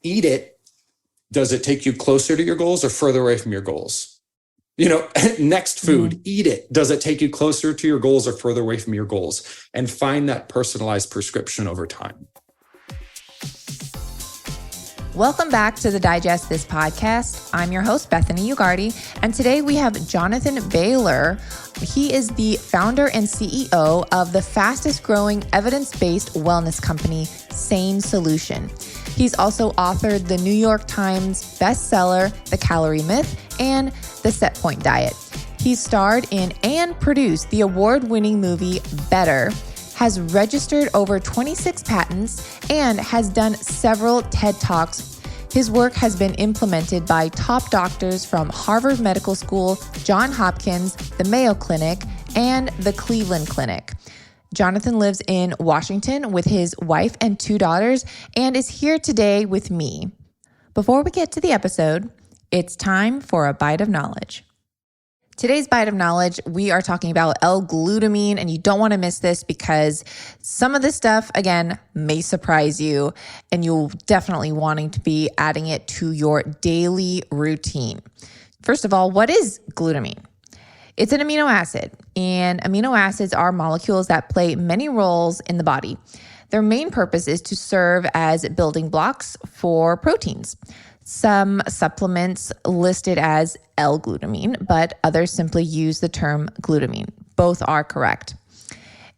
eat it, does it take you closer to your goals or further away from your goals? Next food, eat it. Does it take you closer to your goals or further away from your goals? And find that personalized prescription over time. Welcome back to the Digest This podcast. I'm your host, Bethany Ugardi, and today we have Jonathan Bailor. He is the founder and CEO of the fastest growing evidence-based wellness company, Sane Solution. He's also authored the New York Times bestseller, The Calorie Myth, and The Set Point Diet. He's starred in and produced the award-winning movie Better, has registered over 26 patents, and has done several TED Talks. His work has been implemented by top doctors from Harvard Medical School, Johns Hopkins, the Mayo Clinic, and the Cleveland Clinic. Jonathan lives in Washington with his wife and 2 daughters and is here today with me. Before we get to the episode, it's time for a bite of knowledge. Today's bite of knowledge, we are talking about L-Glutamine, and you don't want to miss this because some of this stuff, again, may surprise you, and you'll definitely wanting to be adding it to your daily routine. First of all, what is glutamine? It's an amino acid, and amino acids are molecules that play many roles in the body. Their main purpose is to serve as building blocks for proteins. Some supplements listed as L-Glutamine, but others simply use the term glutamine. Both are correct.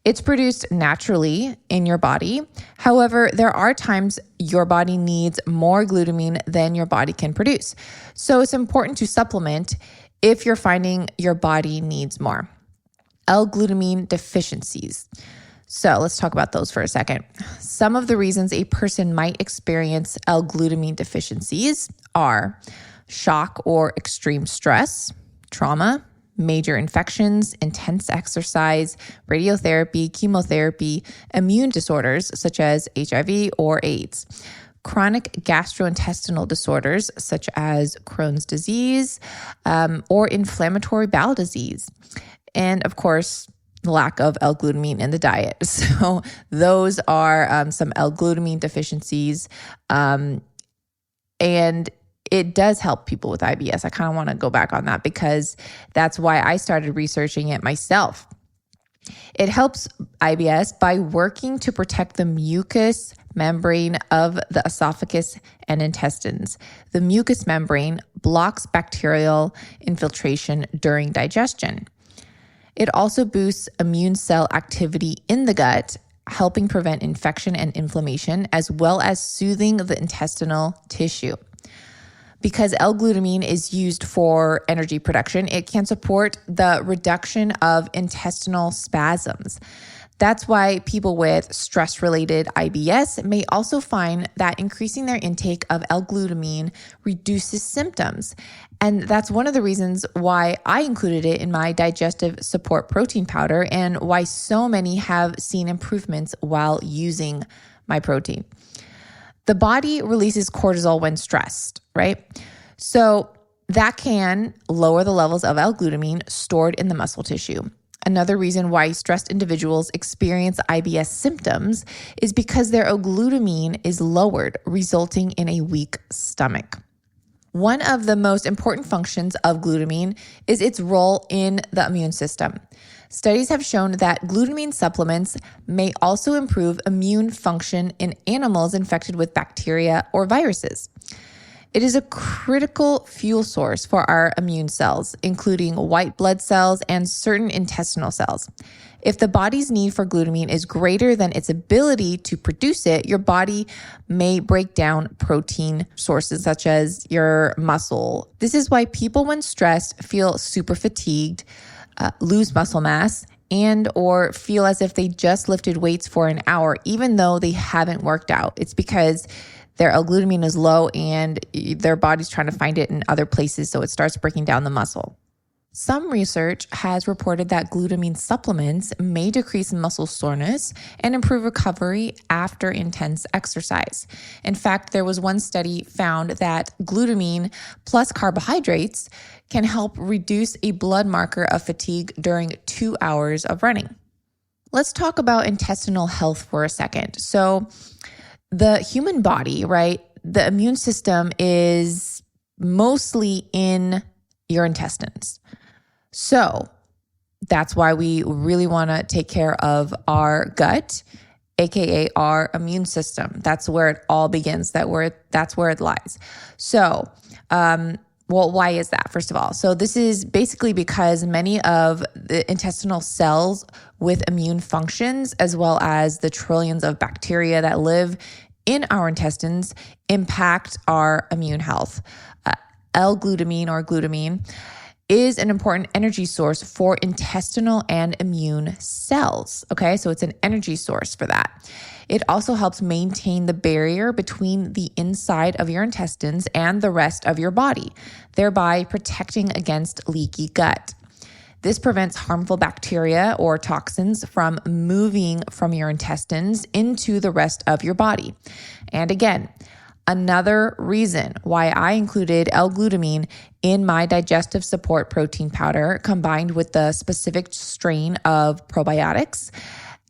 It's produced naturally in your body. However, there are times your body needs more glutamine than your body can produce. So it's important to supplement if you're finding your body needs more. L-Glutamine deficiencies. So let's talk about those for a second. Some of the reasons a person might experience L-Glutamine deficiencies are shock or extreme stress, trauma, major infections, intense exercise, radiotherapy, chemotherapy, immune disorders such as HIV or AIDS, chronic gastrointestinal disorders such as Crohn's disease, or inflammatory bowel disease, and of course, the lack of L-Glutamine in the diet. So those are some L-Glutamine deficiencies. And it does help people with IBS. I kind of want to go back on that because that's why I started researching it myself. It helps IBS by working to protect the mucous membrane of the esophagus and intestines. The mucous membrane blocks bacterial infiltration during digestion. It also boosts immune cell activity in the gut, helping prevent infection and inflammation, as well as soothing the intestinal tissue. Because L-Glutamine is used for energy production, it can support the reduction of intestinal spasms. That's why people with stress-related IBS may also find that increasing their intake of L-Glutamine reduces symptoms. And that's one of the reasons why I included it in my digestive support protein powder and why so many have seen improvements while using my protein. The body releases cortisol when stressed, right? So that can lower the levels of L-Glutamine stored in the muscle tissue. Another reason why stressed individuals experience IBS symptoms is because their L-Glutamine is lowered, resulting in a weak stomach. One of the most important functions of glutamine is its role in the immune system. Studies have shown that glutamine supplements may also improve immune function in animals infected with bacteria or viruses. It is a critical fuel source for our immune cells, including white blood cells and certain intestinal cells. If the body's need for glutamine is greater than its ability to produce it, your body may break down protein sources such as your muscle. This is why people when stressed feel super fatigued, lose muscle mass, and or feel as if they just lifted weights for an hour, even though they haven't worked out. It's because their L-Glutamine is low and their body's trying to find it in other places, so it starts breaking down the muscle. Some research has reported that glutamine supplements may decrease muscle soreness and improve recovery after intense exercise. In fact, there was one study found that glutamine plus carbohydrates can help reduce a blood marker of fatigue during 2 hours of running. Let's talk about intestinal health for a second. So the human body, right, the immune system is mostly in your intestines. So that's why we really want to take care of our gut, AKA our immune system. That's where it all begins. That's where it lies. So, why is that, first of all? So this is basically because many of the intestinal cells with immune functions, as well as the trillions of bacteria that live in our intestines, impact our immune health. L-Glutamine or glutamine is an important energy source for intestinal and immune cells. Okay, so it's an energy source for that. It also helps maintain the barrier between the inside of your intestines and the rest of your body, thereby protecting against leaky gut. This prevents harmful bacteria or toxins from moving from your intestines into the rest of your body. And again, another reason why I included L-Glutamine in my digestive support protein powder, combined with the specific strain of probiotics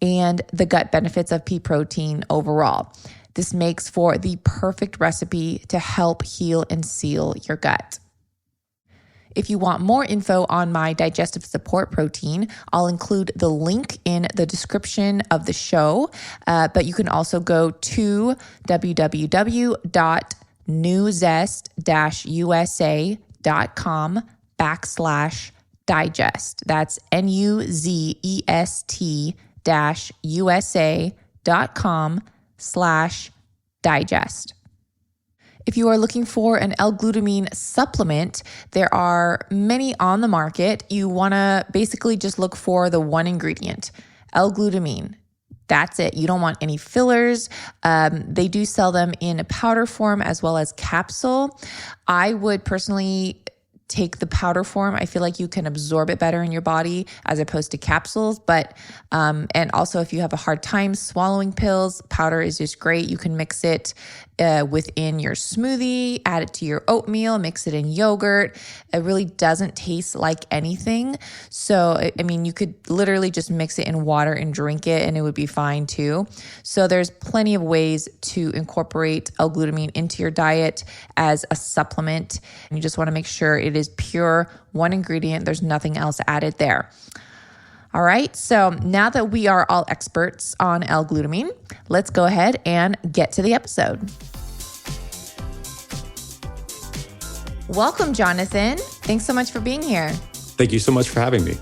and the gut benefits of pea protein overall. This makes for the perfect recipe to help heal and seal your gut. If you want more info on my digestive support protein, I'll include the link in the description of the show, but you can also go to nuzest-usa.com/digest. That's NUZEST-USA.com/digest. If you are looking for an L-Glutamine supplement, there are many on the market. You want to basically just look for the one ingredient, L-Glutamine. That's it. You don't want any fillers. They do sell them in a powder form as well as capsule. I would personally take the powder form. I feel like you can absorb it better in your body as opposed to capsules. But, and also if you have a hard time swallowing pills, powder is just great. You can mix it within your smoothie, add it to your oatmeal, mix it in yogurt. It really doesn't taste like anything. So, I mean, you could literally just mix it in water and drink it and it would be fine too. So there's plenty of ways to incorporate L-Glutamine into your diet as a supplement. And you just want to make sure it is pure, one ingredient. There's nothing else added there. All right, so now that we are all experts on L-Glutamine, let's go ahead and get to the episode. Welcome, Jonathan. Thanks so much for being here. Thank you so much for having me.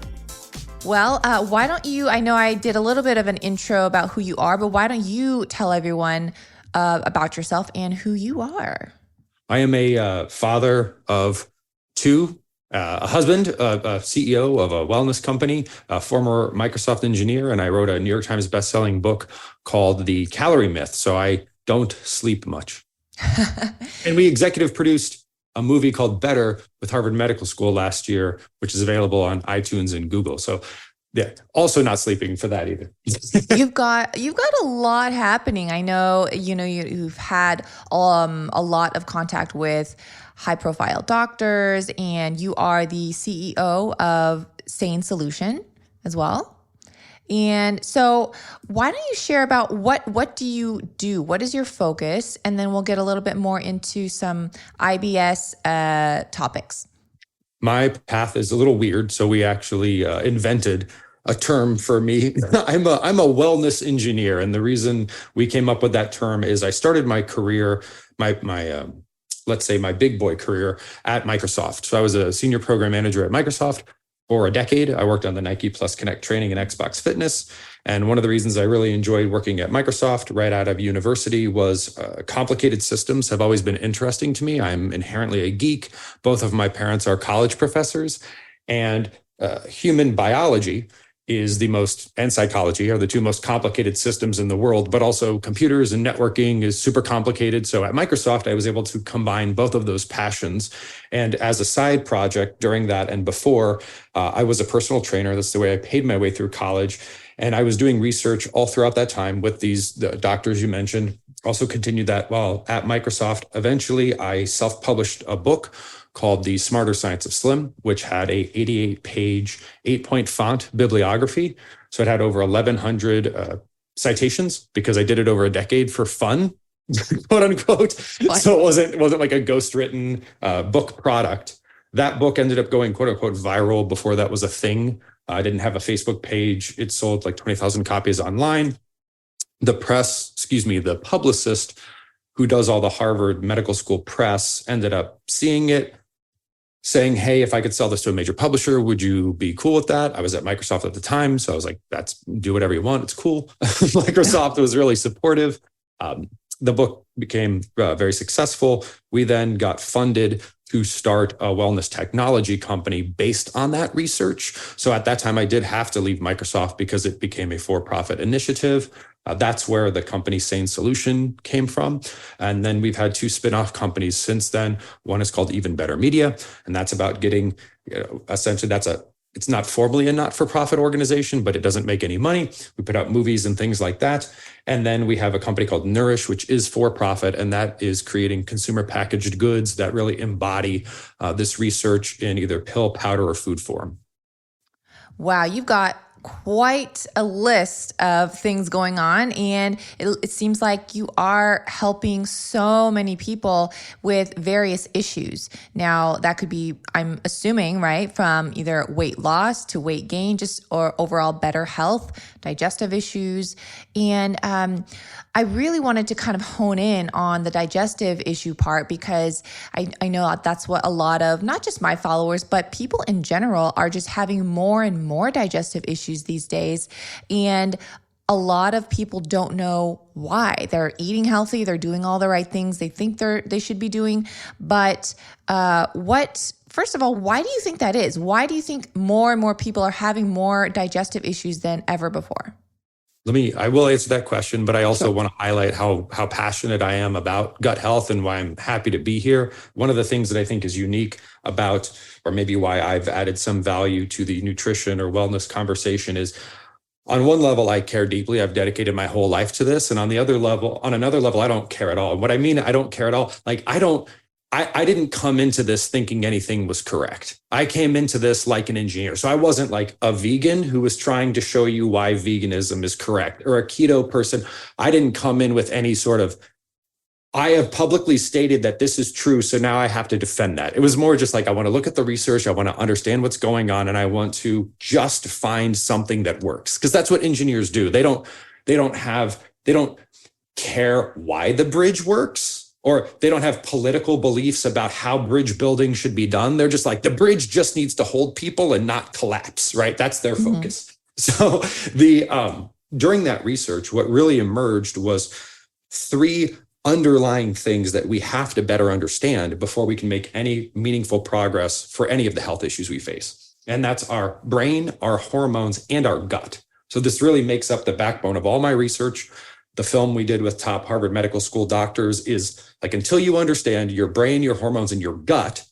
Well, why don't you, I know I did a little bit of an intro about who you are, but why don't you tell everyone about yourself and who you are? I am a father of two, a husband, a CEO of a wellness company, a former Microsoft engineer, and I wrote a New York Times bestselling book called The Calorie Myth. So I don't sleep much. And we executive produced a movie called Better with Harvard Medical School last year, which is available on iTunes and Google. So yeah, also not sleeping for that either. You've got a lot happening. I know, you've had a lot of contact with high profile doctors, and you are the CEO of Sane Solution as well. And so why don't you share about what do you do? What is your focus? And then we'll get a little bit more into some IBS topics. My path is a little weird. So we actually invented a term for me. I'm a wellness engineer. And the reason we came up with that term is I started my career, let's say my big boy career at Microsoft. So I was a senior program manager at Microsoft for a decade. I worked on the Nike Plus Connect training and Xbox Fitness. And one of the reasons I really enjoyed working at Microsoft right out of university was complicated systems have always been interesting to me. I'm inherently a geek. Both of my parents are college professors, and human biology is and psychology are the two most complicated systems in the world, but also computers and networking is super complicated. So at Microsoft, I was able to combine both of those passions. And as a side project during that and before, I was a personal trainer. That's the way I paid my way through college. And I was doing research all throughout that time with these doctors you mentioned. Also continued that while at Microsoft. Eventually, I self-published a book called The Smarter Science of Slim, which had a 88-page, 8-point font bibliography. So it had over 1,100 citations because I did it over a decade for fun. quote unquote. What? So it wasn't like a ghostwritten book product. That book ended up going quote unquote viral before that was a thing. I didn't have a Facebook page. It sold like 20,000 copies online. The publicist who does all the Harvard Medical School press ended up seeing it, saying, hey, if I could sell this to a major publisher, would you be cool with that? I was at Microsoft at the time. So I was like, do whatever you want. It's cool. Microsoft was really supportive. The book became very successful. We then got funded to start a wellness technology company based on that research. So at that time, I did have to leave Microsoft because it became a for-profit initiative. That's where the company Sane Solution came from. And then we've had 2 spin-off companies since then. One is called Even Better Media, and that's about getting, essentially it's not formally a not-for-profit organization, but it doesn't make any money. We put out movies and things like that. And then we have a company called Nourish, which is for-profit, and that is creating consumer packaged goods that really embody this research in either pill, powder, or food form. Wow, you've got quite a list of things going on, and it seems like you are helping so many people with various issues. Now, that could be, I'm assuming, right, from either weight loss to weight gain, or overall better health, digestive issues. And I really wanted to kind of hone in on the digestive issue part, because I know that's what a lot of, not just my followers, but people in general are just having more and more digestive issues these days. And a lot of people don't know why. They're eating healthy, they're doing all the right things they think they should be doing. But first of all, why do you think that is? Why do you think more and more people are having more digestive issues than ever before? I will answer that question, but I also want to highlight how passionate I am about gut health and why I'm happy to be here. One of the things that I think is unique about, or maybe why I've added some value to the nutrition or wellness conversation, is on one level, I care deeply. I've dedicated my whole life to this. And on another level, I don't care at all. And what I mean, I don't care at all. Like I didn't come into this thinking anything was correct. I came into this like an engineer. So I wasn't like a vegan who was trying to show you why veganism is correct, or a keto person. I didn't come in with any sort of, I have publicly stated that this is true, so now I have to defend that. It was more just like, I want to look at the research, I want to understand what's going on, and I want to just find something that works. Because that's what engineers do. They don't care why the bridge works, or they don't have political beliefs about how bridge building should be done. They're just like, the bridge just needs to hold people and not collapse, right? That's their focus. So during that research, what really emerged was 3 underlying things that we have to better understand before we can make any meaningful progress for any of the health issues we face. And that's our brain, our hormones, and our gut. So this really makes up the backbone of all my research. The film we did with top Harvard Medical School doctors is like, until you understand your brain, your hormones, and your gut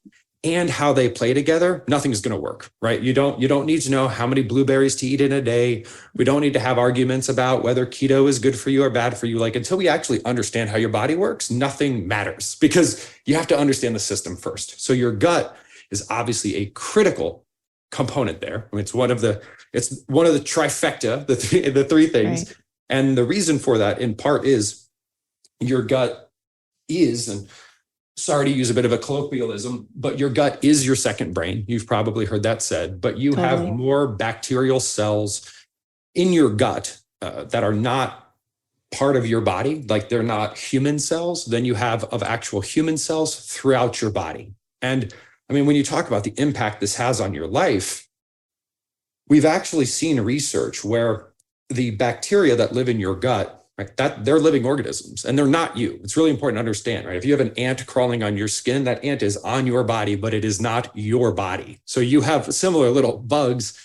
and how they play together, nothing's going to work, right? You don't need to know how many blueberries to eat in a day. We don't need to have arguments about whether keto is good for you or bad for you. Like, until we actually understand how your body works, nothing matters, because you have to understand the system first. So your gut is obviously a critical component there. I mean, it's one of the trifecta, the 3 things. Right. And the reason for that, in part, is your gut is, and sorry to use a bit of a colloquialism, but your gut is your second brain. You've probably heard that said, but you have more bacterial cells in your gut that are not part of your body, like they're not human cells, than you have of actual human cells throughout your body. And I mean, when you talk about the impact this has on your life, we've actually seen research where the bacteria that live in your gut, right, that they're living organisms and they're not you. It's really important to understand, right? If you have an ant crawling on your skin, that ant is on your body, but it is not your body. So you have similar little bugs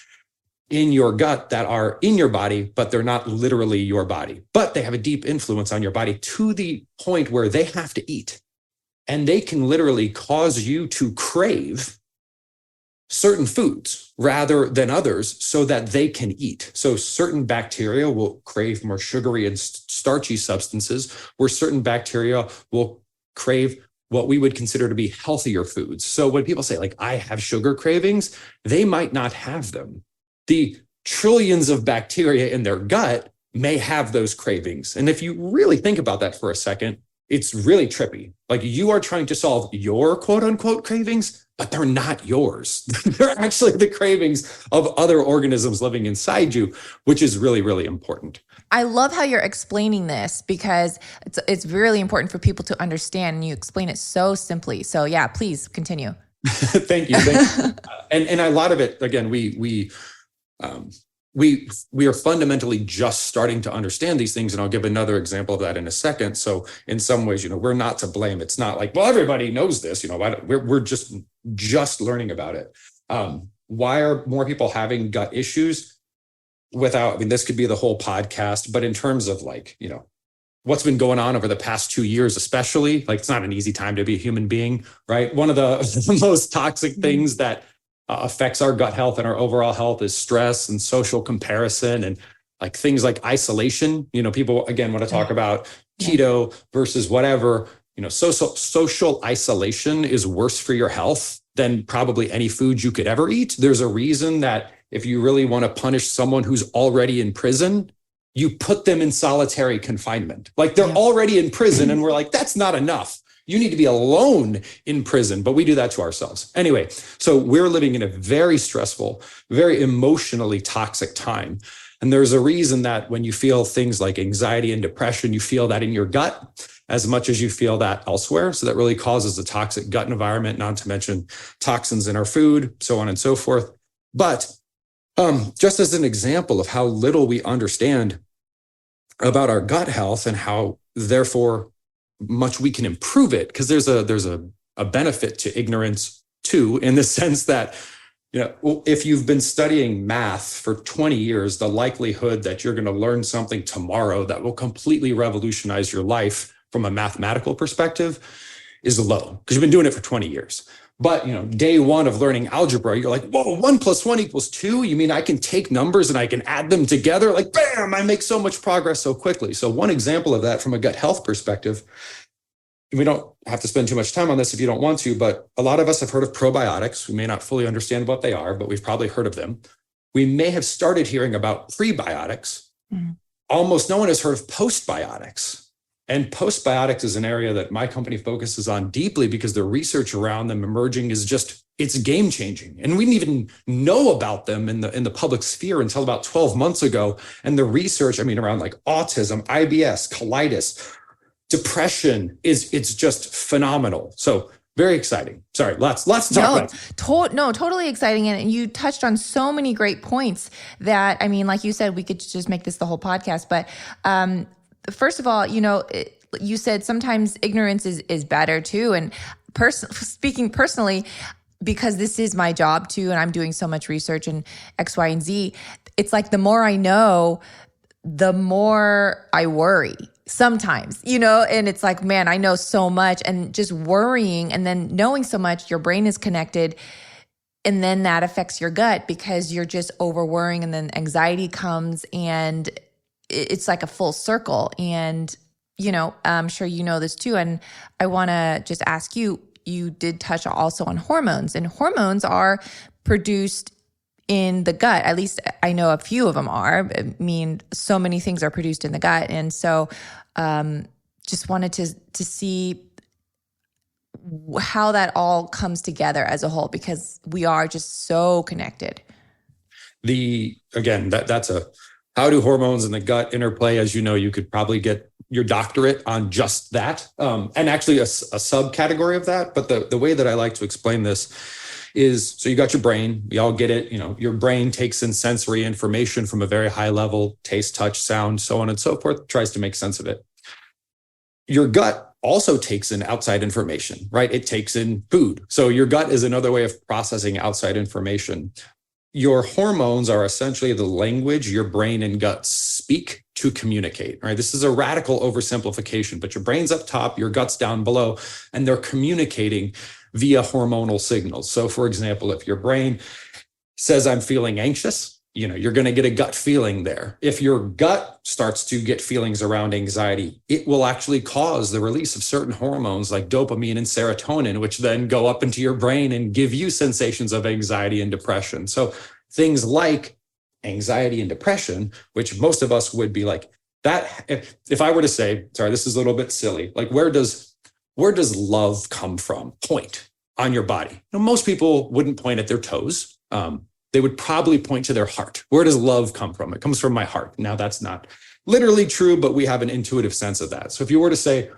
in your gut that are in your body, but they're not literally your body. But they have a deep influence on your body to the point where they have to eat. And they can literally cause you to crave certain foods rather than others so that they can eat. So certain bacteria will crave more sugary and starchy substances, where certain bacteria will crave what we would consider to be healthier foods. So when people say, like, I have sugar cravings, they might not have them. The trillions of bacteria in their gut may have those cravings. And if you really think about that for a second, it's really trippy. Like you are trying to solve your quote unquote cravings, but they're not yours. They're actually the cravings of other organisms living inside you, which is really, really important. I love how you're explaining this because it's really important for people to understand, and you explain it so simply. So yeah, please continue. Thank you. And a lot of it, again, we are fundamentally just starting to understand these things. And I'll give another example of that in a second. So in some ways, we're not to blame. It's not like, well, everybody knows this, we're just learning about it. Why are more people having gut issues? This could be the whole podcast, but in terms of what's been going on over the past 2 years, especially, it's not an easy time to be a human being, right? One of the most toxic things that affects our gut health and our overall health is stress and social comparison and things like isolation. People, again, want to talk about keto versus whatever, social isolation is worse for your health than probably any food you could ever eat. There's a reason that if you really want to punish someone who's already in prison, you put them in solitary confinement. They're already in prison and we're like, that's not enough. You need to be alone in prison, but we do that to ourselves. Anyway, so we're living in a very stressful, very emotionally toxic time. And there's a reason that when you feel things like anxiety and depression, you feel that in your gut as much as you feel that elsewhere. So that really causes a toxic gut environment, not to mention toxins in our food, so on and so forth. But just as an example of how little we understand about our gut health and how therefore much we can improve it, because there's a benefit to ignorance too, in the sense that, if you've been studying math for 20 years, the likelihood that you're going to learn something tomorrow that will completely revolutionize your life from a mathematical perspective is low, because you've been doing it for 20 years. But, day one of learning algebra, you're like, whoa, 1 + 1 = 2. You mean I can take numbers and I can add them together? Bam, I make so much progress so quickly. So one example of that from a gut health perspective, we don't have to spend too much time on this if you don't want to, but a lot of us have heard of probiotics. We may not fully understand what they are, but we've probably heard of them. We may have started hearing about prebiotics. Mm-hmm. Almost no one has heard of postbiotics. And postbiotics is an area that my company focuses on deeply because the research around them emerging is it's game changing. And we didn't even know about them in the public sphere until about 12 months ago. And the research, around autism, IBS, colitis, depression it's just phenomenal. So very exciting. Sorry, lots to talk about. Totally exciting. And you touched on so many great points that, like you said, we could just make this the whole podcast. But first of all, you said sometimes ignorance is better too. And speaking personally, because this is my job too, and I'm doing so much research in X, Y, and Z, it's the more I know, the more I worry sometimes, and it's man, I know so much, and just worrying and then knowing so much, your brain is connected. And then that affects your gut because you're just over worrying, and then anxiety comes, and it's like a full circle. And, I'm sure you know this too. And I want to just ask you did touch also on hormones, and hormones are produced in the gut. At least I know a few of them are. So many things are produced in the gut. And so just wanted to see how that all comes together as a whole, because we are just so connected. That's how do hormones and the gut interplay? As you know, you could probably get your doctorate on just that, and actually a subcategory of that. But the way that I like to explain this is, so you got your brain, we all get it. Your brain takes in sensory information from a very high level, taste, touch, sound, so on and so forth, tries to make sense of it. Your gut also takes in outside information, right? It takes in food. So your gut is another way of processing outside information. Your hormones are essentially the language your brain and gut speak to communicate, right? This is a radical oversimplification, but your brain's up top, your gut's down below, and they're communicating via hormonal signals. So for example, if your brain says, I'm feeling anxious, you're going to get a gut feeling there. If your gut starts to get feelings around anxiety, it will actually cause the release of certain hormones like dopamine and serotonin, which then go up into your brain and give you sensations of anxiety and depression. So things like anxiety and depression, which most of us would be That if I were to say, sorry, this is a little bit silly, like where does love come from? Point on your body. Most people wouldn't point at their toes. They would probably point to their heart. Where does love come from? It comes from my heart. Now that's not literally true, but we have an intuitive sense of that. So if you were to say,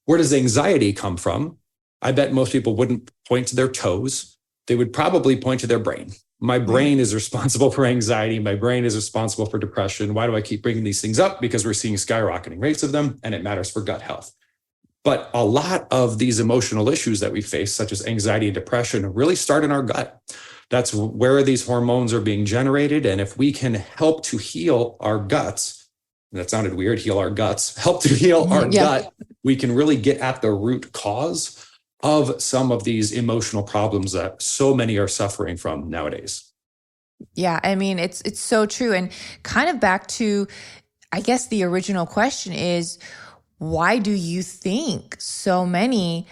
where does anxiety come from? I bet most people wouldn't point to their toes. They would probably point to their brain. My brain is responsible for anxiety. My brain is responsible for depression. Why do I keep bringing these things up? Because we're seeing skyrocketing rates of them, and it matters for gut health. But a lot of these emotional issues that we face, such as anxiety and depression, really start in our gut. That's where these hormones are being generated. And if we can help to heal our guts, that sounded weird, heal our guts, help to heal our gut, we can really get at the root cause of some of these emotional problems that so many are suffering from nowadays. Yeah, I mean, it's so true. And kind of back to, I guess the original question is, why do you think so many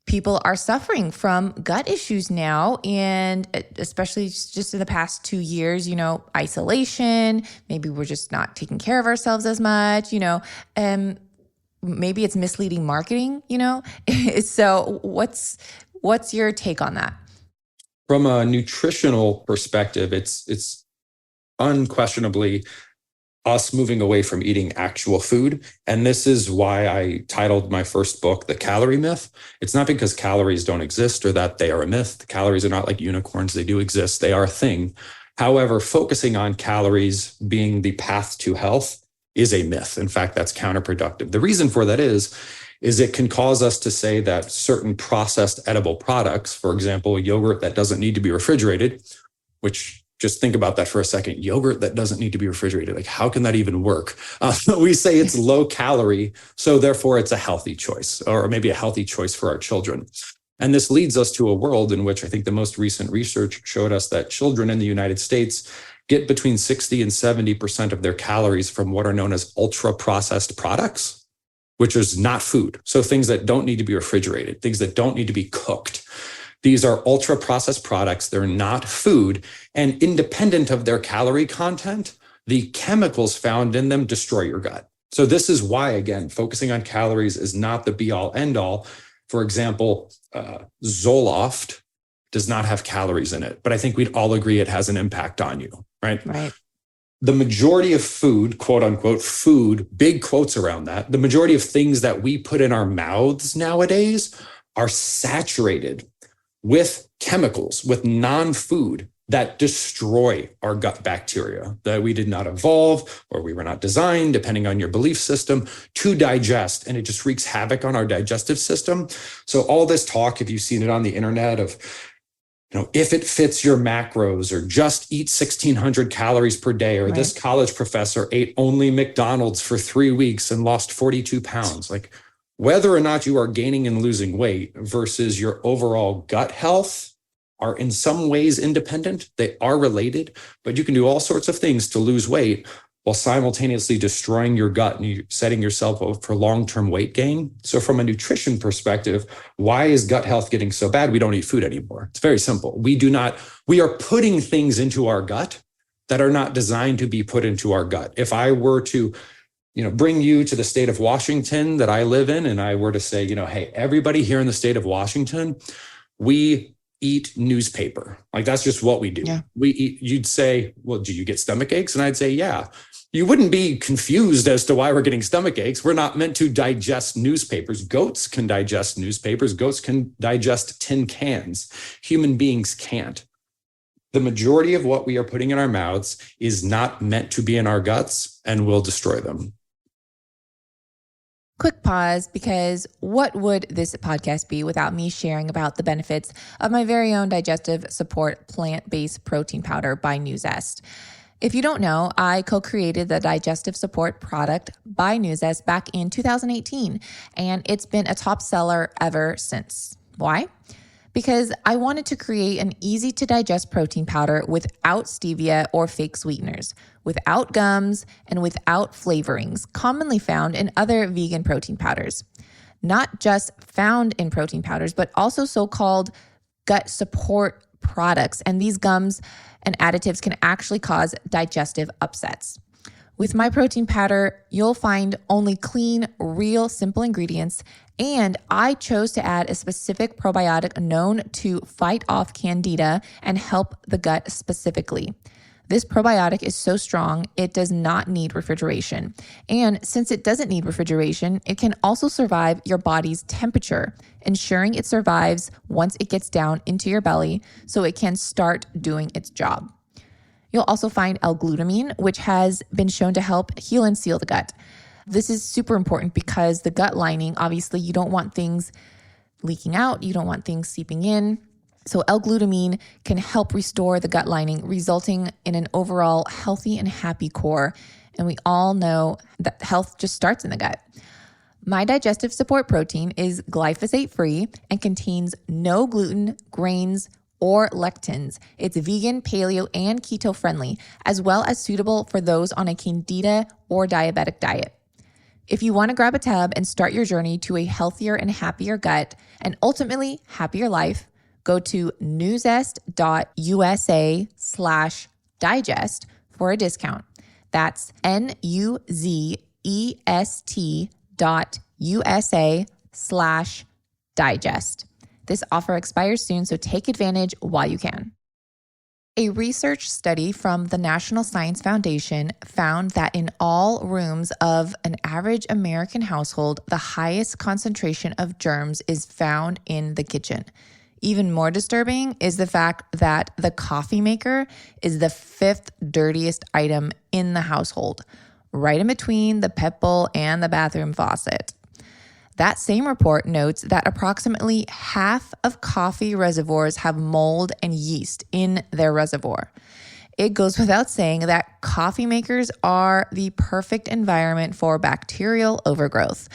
people are suffering from gut issues now? And especially just in the past 2 years, isolation, maybe we're just not taking care of ourselves as much, maybe it's misleading marketing, So what's your take on that? From a nutritional perspective, it's unquestionably us moving away from eating actual food. And this is why I titled my first book, The Calorie Myth. It's not because calories don't exist or that they are a myth. The calories are not like unicorns. They do exist. They are a thing. However, focusing on calories being the path to health is a myth. In fact, that's counterproductive. The reason for that is it can cause us to say that certain processed edible products, for example, yogurt that doesn't need to be refrigerated, which just think about that for a second. Yogurt that doesn't need to be refrigerated. Like, how can that even work? We say it's low calorie, so therefore it's a healthy choice, or maybe a healthy choice for our children. And this leads us to a world in which I think the most recent research showed us that children in the United States get between 60 and 70% of their calories from what are known as ultra-processed products, which is not food. So things that don't need to be refrigerated, things that don't need to be cooked. These are ultra-processed products. They're not food. And independent of their calorie content, the chemicals found in them destroy your gut. So this is why, again, focusing on calories is not the be-all, end-all. For example, Zoloft does not have calories in it, but I think we'd all agree it has an impact on you, right? Right. The majority of food, quote unquote, food, big quotes around that, the majority of things that we put in our mouths nowadays are saturated with chemicals, with non-food that destroy our gut bacteria that we did not evolve or we were not designed, depending on your belief system, to digest. And it just wreaks havoc on our digestive system. So all this talk, if you've seen it on the internet of, if it fits your macros, or just eat 1,600 calories per day, or this college professor ate only McDonald's for 3 weeks and lost 42 pounds. Like, whether or not you are gaining and losing weight versus your overall gut health are in some ways independent. They are related, but you can do all sorts of things to lose weight while simultaneously destroying your gut and you're setting yourself up for long-term weight gain. So from a nutrition perspective, why is gut health getting so bad? We don't eat food anymore. It's very simple. We are putting things into our gut that are not designed to be put into our gut. If I were to bring you to the state of Washington that I live in, and I were to say, hey, everybody here in the state of Washington, we eat newspaper. Like, that's just what we do. Yeah. We eat. You'd say, well, do you get stomach aches? And I'd say, yeah. You wouldn't be confused as to why we're getting stomach aches. We're not meant to digest newspapers. Goats can digest newspapers. Goats can digest tin cans. Human beings can't. The majority of what we are putting in our mouths is not meant to be in our guts and will destroy them. Quick pause, because what would this podcast be without me sharing about the benefits of my very own digestive support plant-based protein powder by Nuzest? If you don't know, I co-created the digestive support product by Nuzest back in 2018, and it's been a top seller ever since. Why? Because I wanted to create an easy to digest protein powder without stevia or fake sweeteners, without gums, and without flavorings commonly found in other vegan protein powders. Not just found in protein powders, but also so-called gut support products. And these gums and additives can actually cause digestive upsets. With my protein powder, you'll find only clean, real, simple ingredients. And I chose to add a specific probiotic known to fight off candida and help the gut specifically. This probiotic is so strong, it does not need refrigeration. And since it doesn't need refrigeration, it can also survive your body's temperature, ensuring it survives once it gets down into your belly so it can start doing its job. You'll also find L-Glutamine, which has been shown to help heal and seal the gut. This is super important because the gut lining, obviously, you don't want things leaking out, you don't want things seeping in. So L-Glutamine can help restore the gut lining, resulting in an overall healthy and happy core. And we all know that health just starts in the gut. My digestive support protein is glyphosate-free and contains no gluten, grains, or lectins. It's vegan, paleo, and keto friendly, as well as suitable for those on a candida or diabetic diet. If you want to grab a tub and start your journey to a healthier and happier gut, and ultimately happier life, go to nuzest.usa/digest for a discount. That's nuzest.usa/digest. This offer expires soon, so take advantage while you can. A research study from the National Science Foundation found that in all rooms of an average American household, the highest concentration of germs is found in the kitchen. Even more disturbing is the fact that the coffee maker is the 5th dirtiest item in the household, right in between the pet bowl and the bathroom faucet. That same report notes that approximately half of coffee reservoirs have mold and yeast in their reservoir. It goes without saying that coffee makers are the perfect environment for bacterial overgrowth,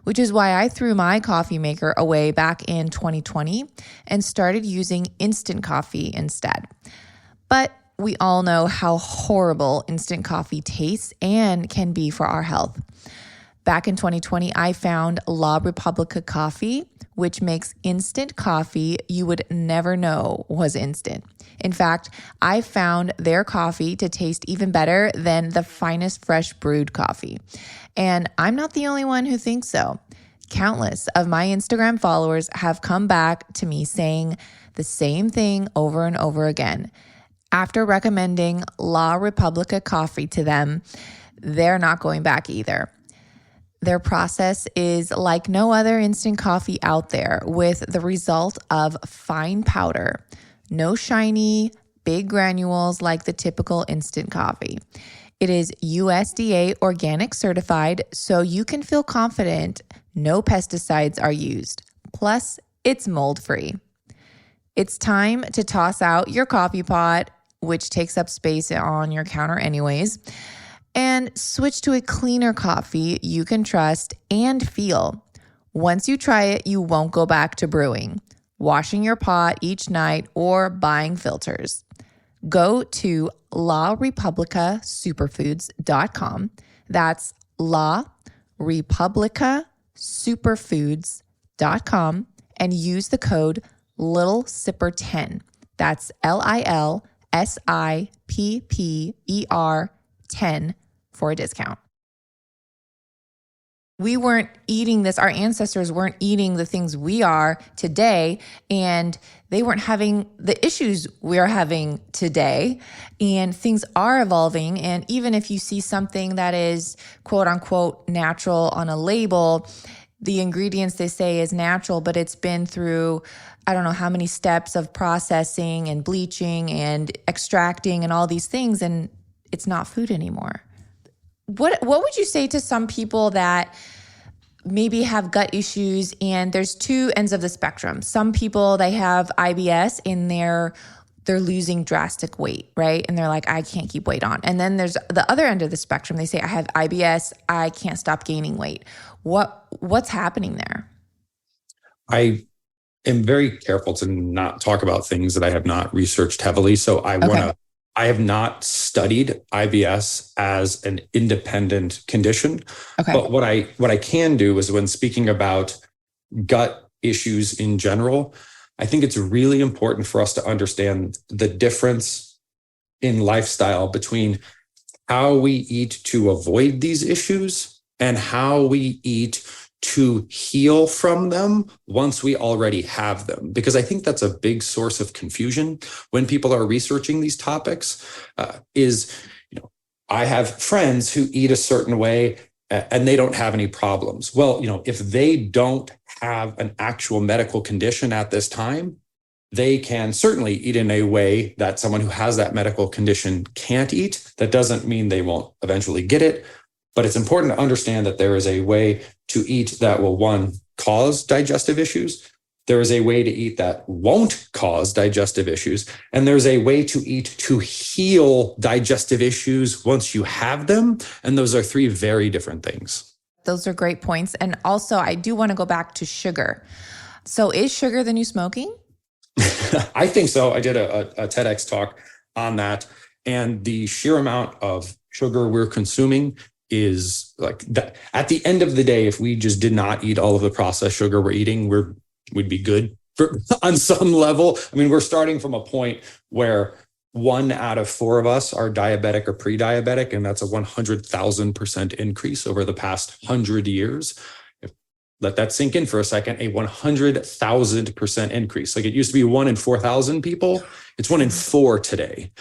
which is why I threw my coffee maker away back in 2020 and started using instant coffee instead. But we all know how horrible instant coffee tastes and can be for our health. Back in 2020, I found La Repubblica coffee, which makes instant coffee you would never know was instant. In fact, I found their coffee to taste even better than the finest fresh brewed coffee. And I'm not the only one who thinks so. Countless of my Instagram followers have come back to me saying the same thing over and over again. After recommending La Repubblica coffee to them, they're not going back either. Their process is like no other instant coffee out there, with the result of fine powder, no shiny, big granules like the typical instant coffee. It is USDA organic certified, so you can feel confident no pesticides are used. Plus, it's mold-free. It's time to toss out your coffee pot, which takes up space on your counter anyways, and switch to a cleaner coffee you can trust and feel. Once you try it, you won't go back to brewing, washing your pot each night, or buying filters. Go to LaRepublicaSuperfoods.com. That's LaRepublicaSuperfoods.com and use the code LittleSipper10. That's LILSIPPER 10 for a discount. We weren't eating this. Our ancestors weren't eating the things we are today, and they weren't having the issues we're having today. And things are evolving. And even if you see something that is quote unquote natural on a label, the ingredients they say is natural, but it's been through, I don't know how many steps of processing and bleaching and extracting and all these things, and it's not food anymore. What would you say to some people that maybe have gut issues, and there's two ends of the spectrum? Some people, they have IBS and they're losing drastic weight, right? And they're like, I can't keep weight on. And then there's the other end of the spectrum. They say, I have IBS, I can't stop gaining weight. What's happening there? I am very careful to not talk about things that I have not researched heavily. So I have not studied IBS as an independent condition. Okay. But what I can do is, when speaking about gut issues in general, I think it's really important for us to understand the difference in lifestyle between how we eat to avoid these issues and how we eat to heal from them once we already have them. Because I think that's a big source of confusion when people are researching these topics, I have friends who eat a certain way and they don't have any problems. Well, if they don't have an actual medical condition at this time, they can certainly eat in a way that someone who has that medical condition can't eat. That doesn't mean they won't eventually get it, but it's important to understand that there is a way to eat that will, one, cause digestive issues. There is a way to eat that won't cause digestive issues. And there's a way to eat to heal digestive issues once you have them. And those are three very different things. Those are great points. And also, I do want to go back to sugar. So is sugar the new smoking? I think so. I did a TEDx talk on that. And the sheer amount of sugar we're consuming is like that. At the end of the day, if we just did not eat all of the processed sugar we're eating, we'd be good on some level. I mean, we're starting from a point where 1 out of 4 of us are diabetic or pre-diabetic, and that's a 100,000% increase over the past 100 years. Let that sink in for a second, a 100,000% increase. Like it used to be 1 in 4,000 people. It's 1 in 4 today.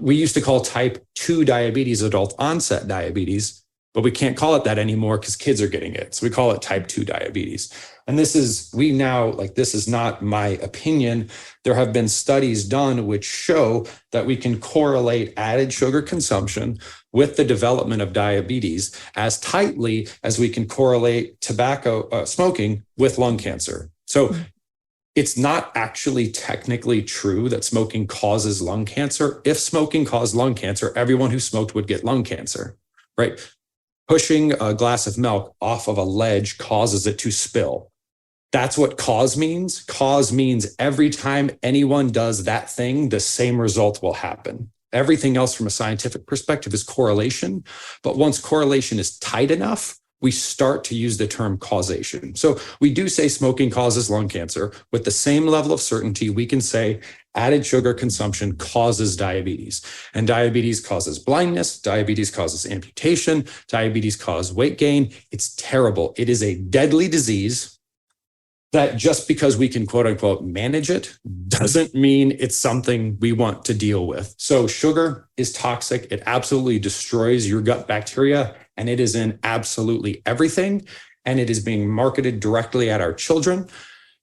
We used to call type 2 diabetes adult onset diabetes, but we can't call it that anymore because kids are getting it. So we call it type 2 diabetes. And this is not my opinion. There have been studies done which show that we can correlate added sugar consumption with the development of diabetes as tightly as we can correlate tobacco smoking with lung cancer. So it's not actually technically true that smoking causes lung cancer. If smoking caused lung cancer, everyone who smoked would get lung cancer, right? Pushing a glass of milk off of a ledge causes it to spill. That's what cause means. Cause means every time anyone does that thing, the same result will happen. Everything else from a scientific perspective is correlation. But once correlation is tight enough, we start to use the term causation. So we do say smoking causes lung cancer. With the same level of certainty, we can say added sugar consumption causes diabetes. And diabetes causes blindness. Diabetes causes amputation. Diabetes causes weight gain. It's terrible. It is a deadly disease that just because we can quote unquote manage it doesn't mean it's something we want to deal with. So sugar is toxic. It absolutely destroys your gut bacteria, and it is in absolutely everything. And it is being marketed directly at our children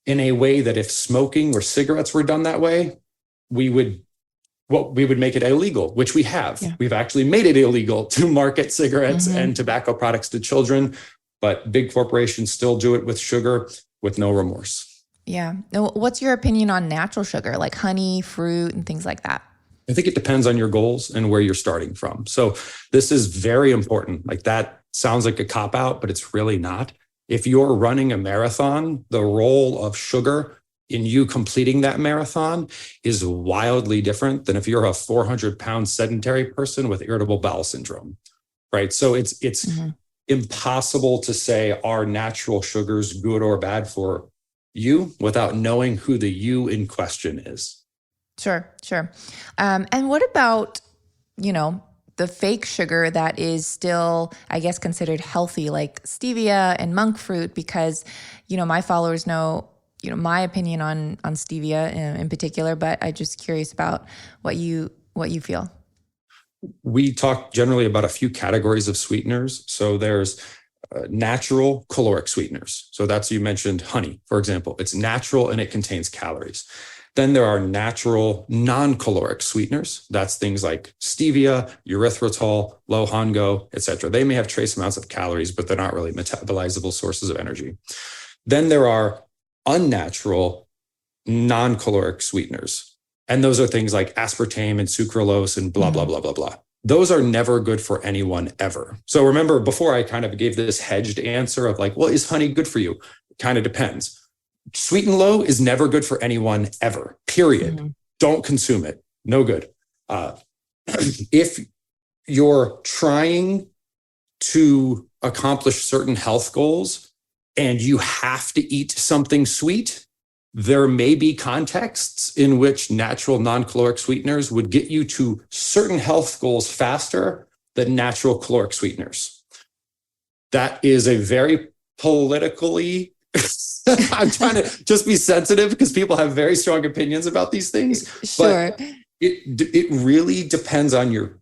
in a way that if smoking or cigarettes were done that way, we would make it illegal, which we have. Yeah. We've actually made it illegal to market cigarettes and tobacco products to children, but big corporations still do it with sugar with no remorse. Yeah. What's your opinion on natural sugar, like honey, fruit, and things like that? I think it depends on your goals and where you're starting from. So this is very important. Like that sounds like a cop-out, but it's really not. If you're running a marathon, the role of sugar in you completing that marathon is wildly different than if you're a 400-pound sedentary person with irritable bowel syndrome, right? So it's impossible to say are natural sugars good or bad for you without knowing who the you in question is. Sure. And what about, the fake sugar that is still, I guess, considered healthy, like stevia and monk fruit? Because, my followers know, my opinion on stevia in particular, but I'm just curious about what you feel. We talk generally about a few categories of sweeteners. So there's natural caloric sweeteners. So that's, you mentioned honey, for example. It's natural and it contains calories. Then there are natural non-caloric sweeteners. That's things like stevia, erythritol, low-hongo, etc. They may have trace amounts of calories, but they're not really metabolizable sources of energy. Then there are unnatural non-caloric sweeteners. And those are things like aspartame and sucralose and blah, blah, blah, blah, blah. Those are never good for anyone ever. So remember, before I kind of gave this hedged answer of like, well, is honey good for you? It kind of depends. Sweet and low is never good for anyone ever, period. Don't consume it. No good. If you're trying to accomplish certain health goals and you have to eat something sweet, there may be contexts in which natural non-caloric sweeteners would get you to certain health goals faster the natural caloric sweeteners. That is a very politically, I'm trying to just be sensitive because people have very strong opinions about these things. Sure. But it really depends on your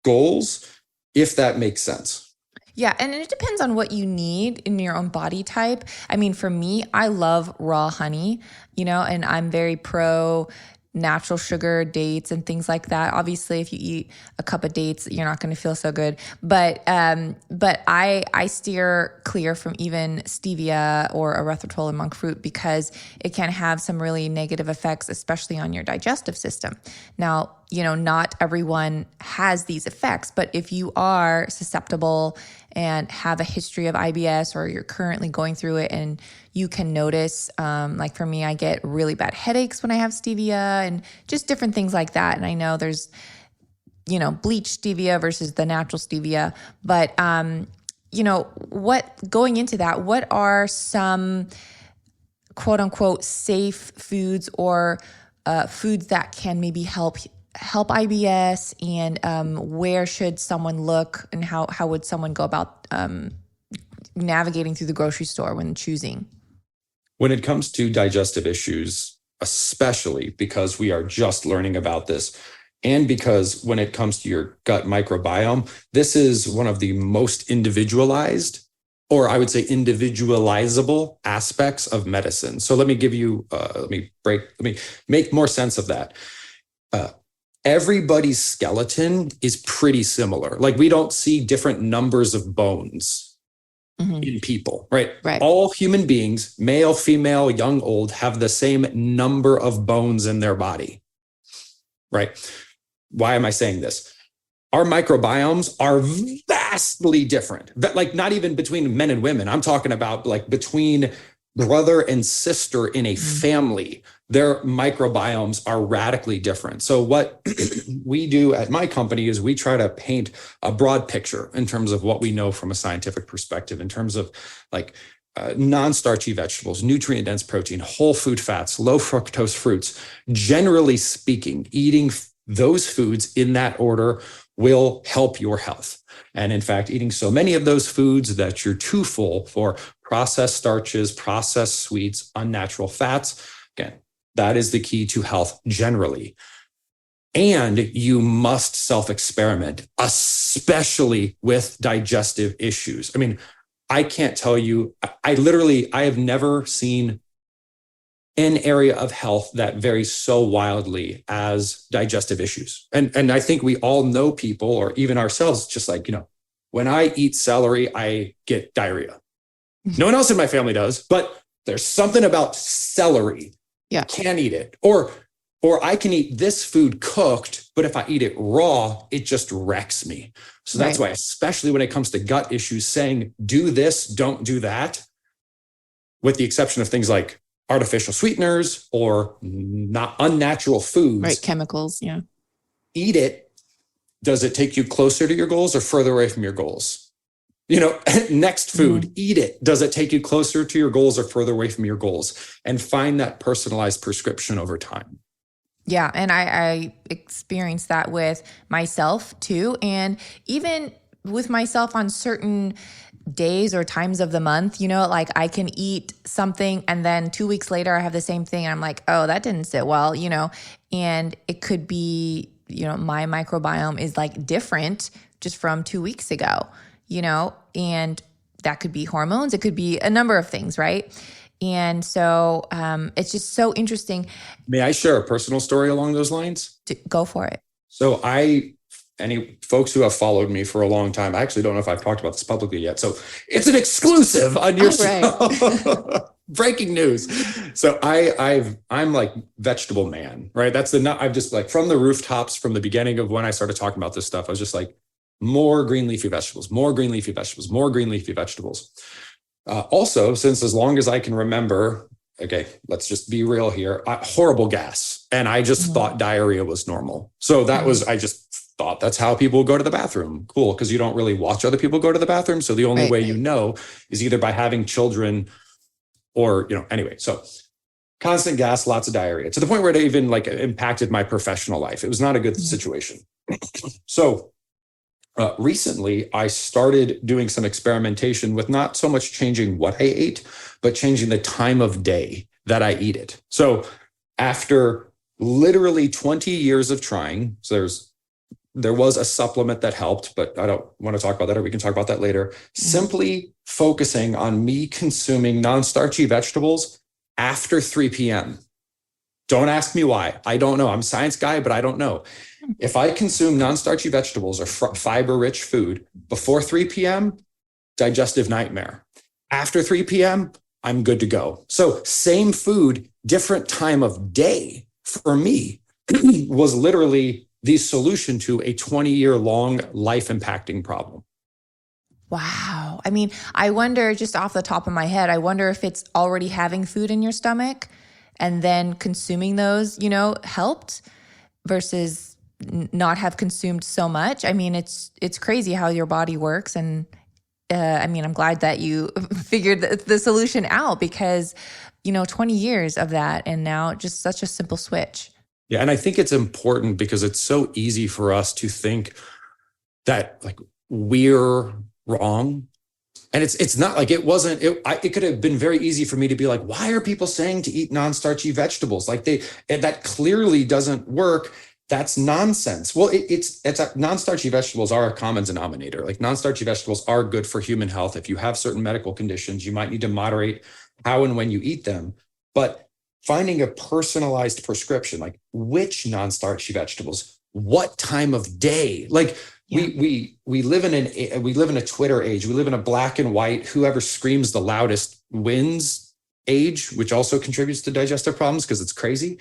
goals, if that makes sense. Yeah, and it depends on what you need in your own body type. I mean, for me, I love raw honey, and I'm very pro natural sugar, dates, and things like that. Obviously, if you eat a cup of dates, you're not going to feel so good. But I steer clear from even stevia or erythritol and monk fruit because it can have some really negative effects, especially on your digestive system. Now, not everyone has these effects, but if you are susceptible and have a history of IBS or you're currently going through it and you can notice, like for me, I get really bad headaches when I have stevia and just different things like that. And I know there's, bleach stevia versus the natural stevia, but, going into that, what are some quote unquote safe foods or foods that can maybe help IBS, and where should someone look, and how would someone go about navigating through the grocery store when choosing? When it comes to digestive issues, especially because we are just learning about this, and because when it comes to your gut microbiome, this is one of the most individualized, or I would say individualizable aspects of medicine. So let me give you, let me make more sense of that. Everybody's skeleton is pretty similar. Like we don't see different numbers of bones in people, right? All human beings, male, female, young, old, have the same number of bones in their body, right? Why am I saying this? Our microbiomes are vastly different, like not even between men and women. I'm talking about like between brother and sister in a family. Their microbiomes are radically different. So what we do at my company is we try to paint a broad picture in terms of what we know from a scientific perspective, in terms of like non-starchy vegetables, nutrient-dense protein, whole food fats, low fructose fruits. Generally speaking, eating those foods in that order will help your health. And in fact, eating so many of those foods that you're too full for processed starches, processed sweets, unnatural fats, again, that is the key to health generally. And you must self-experiment, especially with digestive issues. I mean, I can't tell you, I have never seen an area of health that varies so wildly as digestive issues. And I think we all know people, or even ourselves, just like, when I eat celery, I get diarrhea. No one else in my family does, but there's something about celery. Yeah. Can't eat it. Or I can eat this food cooked, but if I eat it raw, it just wrecks me. So that's why, especially when it comes to gut issues, saying do this, don't do that, with the exception of things like artificial sweeteners or not unnatural foods. Right, chemicals, yeah. Eat it. Does it take you closer to your goals or further away from your goals? Next food, eat it. Does it take you closer to your goals or further away from your goals? And find that personalized prescription over time. Yeah, and I experienced that with myself too. And even with myself on certain days or times of the month, like I can eat something and then 2 weeks later I have the same thing and I'm like, oh, that didn't sit well, and it could be, my microbiome is like different just from 2 weeks ago, and that could be hormones. It could be a number of things, right? And so it's just so interesting. May I share a personal story along those lines? Go for it. So any folks who have followed me for a long time, I actually don't know if I've talked about this publicly yet. So it's an exclusive on your show. Breaking news. So I'm like vegetable man, right? I've just like from the rooftops from the beginning of when I started talking about this stuff, I was just like, more green leafy vegetables, more green leafy vegetables, more green leafy vegetables. Also, since as long as I can remember, okay, let's just be real here, horrible gas. And I just thought diarrhea was normal. So I just thought that's how people go to the bathroom. Cool, because you don't really watch other people go to the bathroom. So the only way you know is either by having children or, anyway. So constant gas, lots of diarrhea, to the point where it even like impacted my professional life. It was not a good situation. So Recently, I started doing some experimentation with not so much changing what I ate, but changing the time of day that I eat it. So after literally 20 years of trying, so there was a supplement that helped, but I don't want to talk about that, or we can talk about that later. Simply focusing on me consuming non-starchy vegetables after 3 p.m. Don't ask me why. I don't know. I'm a science guy, but I don't know. If I consume non-starchy vegetables or fiber-rich food before 3 p.m., digestive nightmare. After 3 p.m., I'm good to go. So same food, different time of day for me was literally the solution to a 20-year-long life-impacting problem. Wow. I mean, I wonder, just off the top of my head, I wonder if it's already having food in your stomach and then consuming those, helped versus not have consumed so much. I mean, it's crazy how your body works. And I'm glad that you figured the solution out because, 20 years of that and now just such a simple switch. Yeah. And I think it's important because it's so easy for us to think that like we're wrong. And it's not like it could have been very easy for me to be like, why are people saying to eat non-starchy vegetables? Like that clearly doesn't work. That's nonsense. Well, non-starchy vegetables are a common denominator. Like non-starchy vegetables are good for human health. If you have certain medical conditions, you might need to moderate how and when you eat them. But finding a personalized prescription, like which non-starchy vegetables, what time of day, like we live in a Twitter age. We live in a black and white, whoever screams the loudest wins age, which also contributes to digestive problems because it's crazy.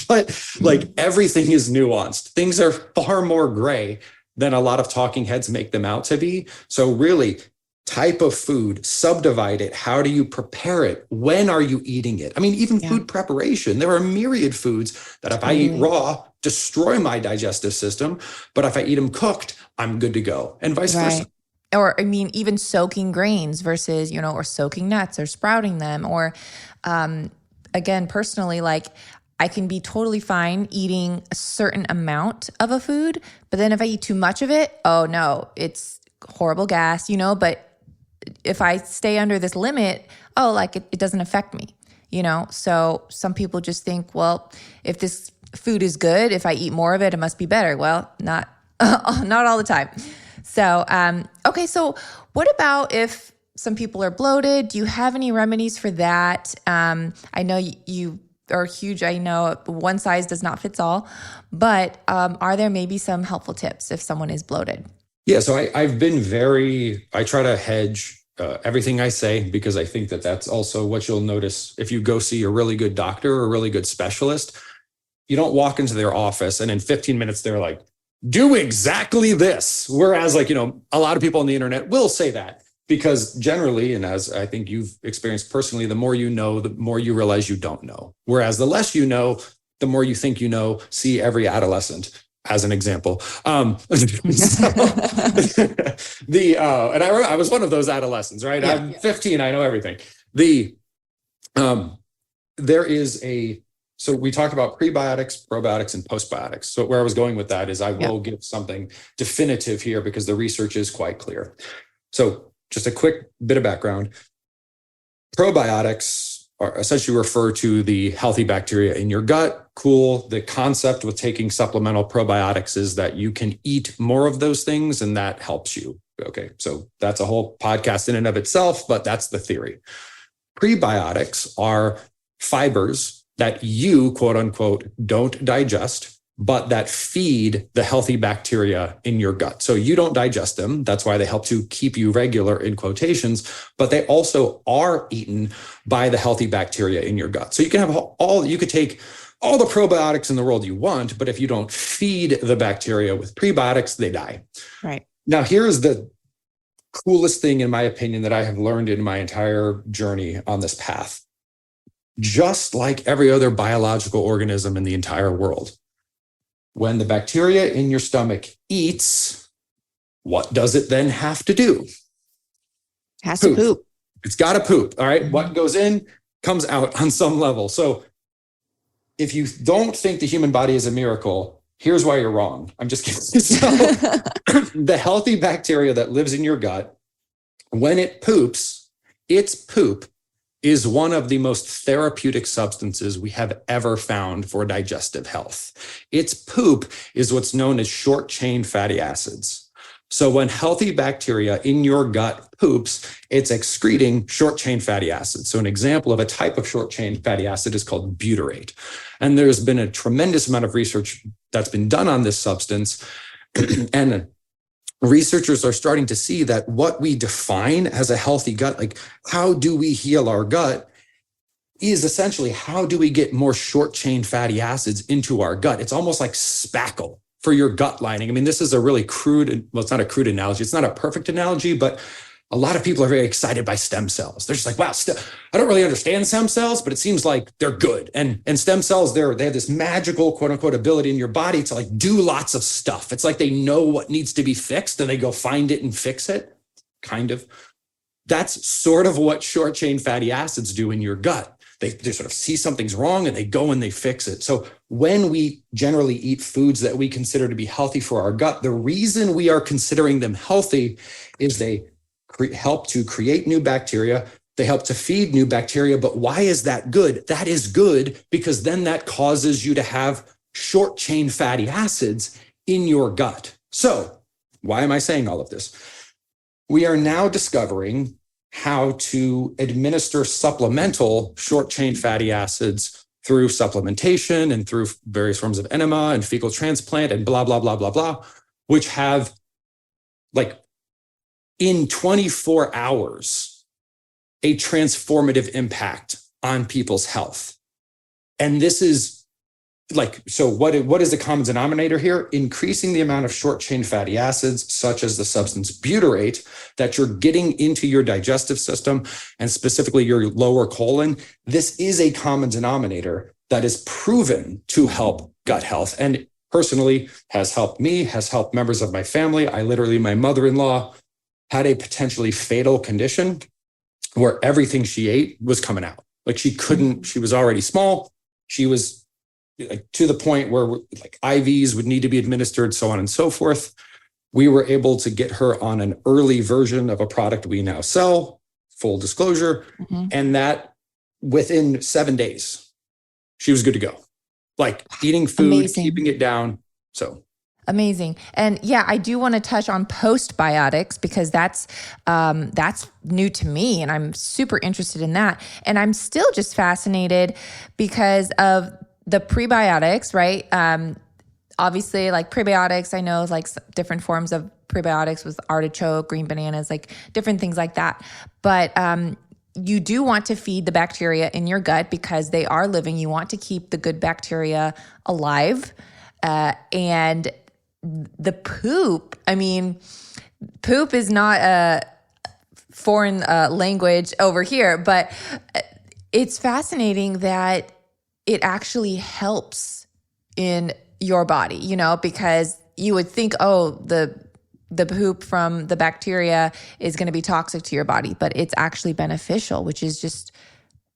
But like everything is nuanced. Things are far more gray than a lot of talking heads make them out to be. So really, type of food, subdivide it. How do you prepare it? When are you eating it? I mean, even food preparation, there are myriad foods that if I eat raw, destroy my digestive system. But if I eat them cooked, I'm good to go, and vice versa. Or, even soaking grains versus, or soaking nuts or sprouting them. Or, again, personally, like I can be totally fine eating a certain amount of a food, but then if I eat too much of it, oh no, it's horrible gas, but if I stay under this limit, it doesn't affect me, So some people just think, well, if this food is good, if I eat more of it, it must be better. Well, not all the time. So, okay. So what about if some people are bloated? Do you have any remedies for that? I know you are huge. I know one size does not fit all, but are there maybe some helpful tips if someone is bloated? Yeah. So I try to hedge everything I say, because I think that that's also what you'll notice if you go see a really good doctor or a really good specialist. You don't walk into their office and in 15 minutes, they're like, do exactly this. Whereas a lot of people on the internet will say that, because generally, and as I think you've experienced personally, the more you know, the more you realize you don't know. Whereas the less you know, the more you think you know. See every adolescent as an example. And I was one of those adolescents, right? Yeah, I'm 15. I know everything. So we talked about prebiotics, probiotics, and postbiotics. So where I was going with that is I will give something definitive here because the research is quite clear. So just a quick bit of background. Probiotics are essentially refer to the healthy bacteria in your gut. Cool. The concept with taking supplemental probiotics is that you can eat more of those things and that helps you. Okay. So that's a whole podcast in and of itself, but that's the theory. Prebiotics are fibers that you, quote unquote, don't digest, but that feed the healthy bacteria in your gut. So you don't digest them. That's why they help to keep you regular in quotations, but they also are eaten by the healthy bacteria in your gut. So you can have you could take all the probiotics in the world you want, but if you don't feed the bacteria with prebiotics, they die. Right. Now, here's the coolest thing, in my opinion, that I have learned in my entire journey on this path. Just like every other biological organism in the entire world, when the bacteria in your stomach eats, what does it then have to do? It has to poop. It's got to poop. All right. Mm-hmm. What goes in comes out on some level. So if you don't think the human body is a miracle, Here's why you're wrong. I'm just kidding. So the healthy bacteria that lives in your gut, when it poops, its poop is one of the most therapeutic substances we have ever found for digestive health. Its poop is what's known as short chain fatty acids. So when healthy bacteria in your gut poops, it's excreting short chain fatty acids. So an example of a type of short chain fatty acid is called butyrate. And there's been a tremendous amount of research that's been done on this substance. And researchers are starting to see that what we define as a healthy gut, like how do we heal our gut, is essentially how do we get more short chain fatty acids into our gut. It's almost like spackle for your gut lining. I mean, this is a really crude, well, it's not a crude analogy. It's not a perfect analogy, but a lot of people are very excited by stem cells. They're just like, wow, I don't really understand stem cells, but it seems like they're good. And stem cells, they have this magical, quote unquote, ability in your body to like do lots of stuff. It's like they know what needs to be fixed and they go find it and fix it, kind of. That's sort of what short chain fatty acids do in your gut. They sort of see something's wrong and they go and they fix it. So when we generally eat foods that we consider to be healthy for our gut, the reason we are considering them healthy is they help to create new bacteria. They help to feed new bacteria. But why is that good? That is good because then that causes you to have short chain fatty acids in your gut. So why am I saying all of this? We are now discovering how to administer supplemental short chain fatty acids through supplementation and through various forms of enema and fecal transplant and blah, blah, blah, blah, blah, which have like in 24 hours, a transformative impact on people's health. And this is like, so what is the common denominator here? Increasing the amount of short chain fatty acids, such as the substance butyrate, that you're getting into your digestive system and specifically your lower colon. This is a common denominator that is proven to help gut health. And personally has helped me, has helped members of my family. My mother-in-law had a potentially fatal condition where everything she ate was coming out. Like she was already small. She was like to the point where like IVs would need to be administered, so on and so forth. We were able to get her on an early version of a product we now sell, full disclosure. And that within 7 days, she was good to go. Like eating food, Amazing. Keeping it down. So amazing. And yeah, I do want to touch on post-biotics because that's new to me and I'm super interested in that. And I'm still just fascinated because of the prebiotics, right? Obviously like prebiotics, I know like different forms of prebiotics with artichoke, green bananas, like different things like that. But you do want to feed the bacteria in your gut because they are living. You want to keep the good bacteria alive. And the poop, I mean, poop is not a foreign language over here, but it's fascinating that it actually helps in your body, you know, because you would think, oh, the poop from the bacteria is going to be toxic to your body, but it's actually beneficial, which is just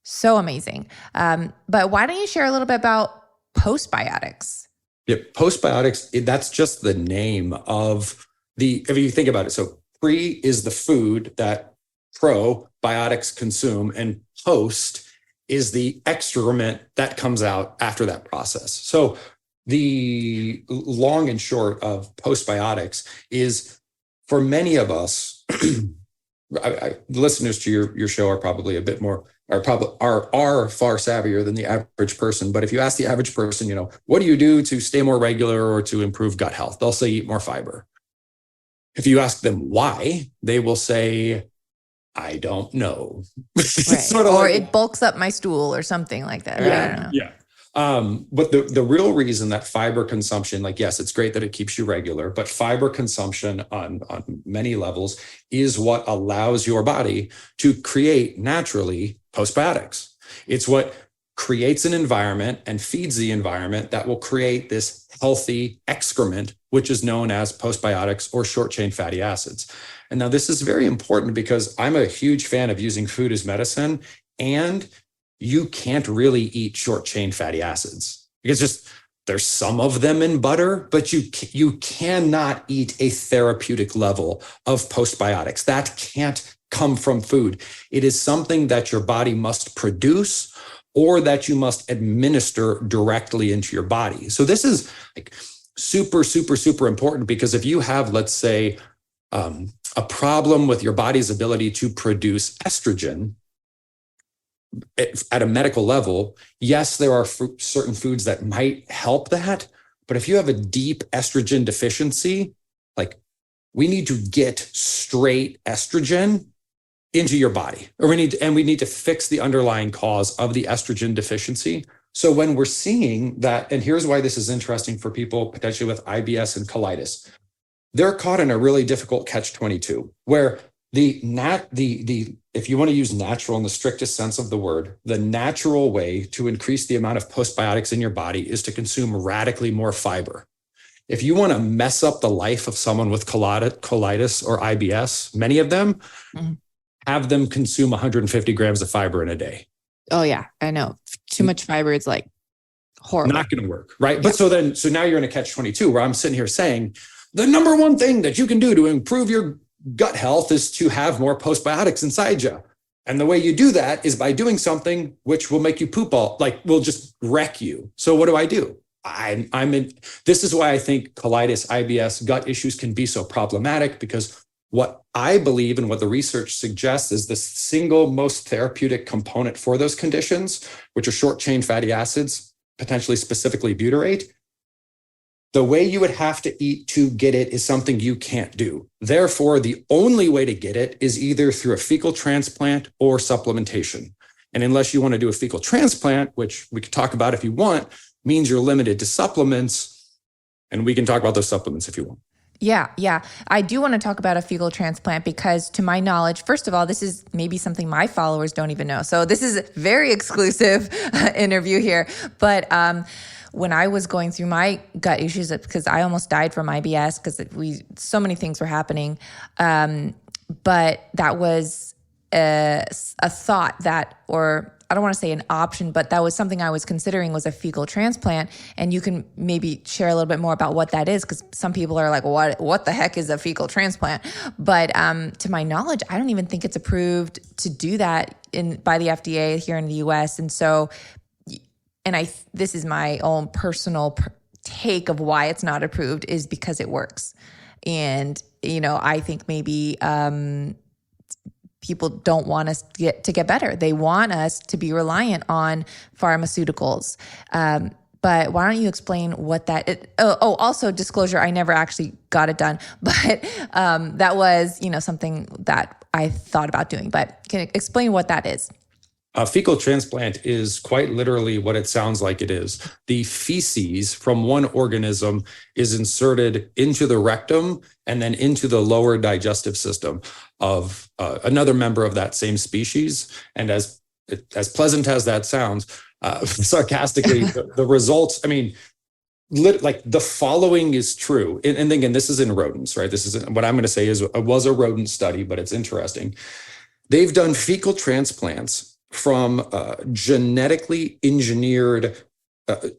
so amazing. But why don't you share a little bit about postbiotics? Yeah, postbiotics, that's just the name of if you think about it. So pre is the food that probiotics consume, and post is the excrement that comes out after that process. So the long and short of postbiotics is, for many of us, listeners to your show are probably a bit more, are far savvier than the average person. But if you ask the average person, you know, what do you do to stay more regular or to improve gut health? They'll say eat more fiber. If you ask them why, they will say, I don't know. Right. Sort of or like, it bulks up my stool or something like that. Right? I don't know. Yeah. But the real reason that fiber consumption, like, yes, it's great that it keeps you regular, but fiber consumption on many levels is what allows your body to create naturally postbiotics. It's what creates an environment and feeds the environment that will create this healthy excrement, which is known as postbiotics or short chain fatty acids. And now this is very important because I'm a huge fan of using food as medicine, and you can't really eat short chain fatty acids. It's just There's some of them in butter, but you cannot eat a therapeutic level of postbiotics. That can't come from food. It is something that your body must produce or that you must administer directly into your body. So this is like super, super, super important, because if you have, let's say, a problem with your body's ability to produce estrogen at a medical level, yes, there are certain foods that might help that. But if you have a deep estrogen deficiency, like, we need to get straight estrogen into your body, or we need to fix the underlying cause of the estrogen deficiency. So when we're seeing that, and here's why this is interesting for people potentially with IBS and colitis, they're caught in a really difficult catch-22, where if you want to use natural in the strictest sense of the word, the natural way to increase the amount of postbiotics in your body is to consume radically more fiber. If you want to mess up the life of someone with colitis or IBS, many of them, have them consume 150 grams of fiber in a day. Oh yeah, I know. Too much fiber is like horrible. Not going to work, right? Yeah. But so now you're in a catch-22 where I'm sitting here saying the number one thing that you can do to improve your gut health is to have more postbiotics inside you. And the way you do that is by doing something which will make you poop will just wreck you. So what do? This is why I think colitis, IBS, gut issues can be so problematic, because what I believe and what the research suggests is the single most therapeutic component for those conditions, which are short chain fatty acids, potentially specifically butyrate. The way you would have to eat to get it is something you can't do. Therefore, the only way to get it is either through a fecal transplant or supplementation. And unless you want to do a fecal transplant, which we could talk about if you want, means you're limited to supplements. And we can talk about those supplements if you want. Yeah. I do want to talk about a fecal transplant because, to my knowledge, first of all, this is maybe something my followers don't even know. So this is a very exclusive interview here. But when I was going through my gut issues, because I almost died from IBS because so many things were happening. But that was a thought that, or I don't want to say an option, but that was something I was considering, was a fecal transplant. And you can maybe share a little bit more about what that is, because some people are like, what the heck is a fecal transplant? But to my knowledge, I don't even think it's approved to do that by the FDA here in the US. And so, this is my own personal take of why it's not approved, is because it works. And, I think maybe people don't want us to get better. They want us to be reliant on pharmaceuticals. But why don't you explain what that is? Also disclosure, I never actually got it done, but that was, something that I thought about doing. But can you explain what that is? A fecal transplant is quite literally what it sounds like it is. The feces from one organism is inserted into the rectum and then into the lower digestive system of another member of that same species. And as pleasant as that sounds, sarcastically, the results, the following is true. And again, this is in rodents, right? This is what I'm going to say was a rodent study, but it's interesting. They've done fecal transplants from genetically engineered.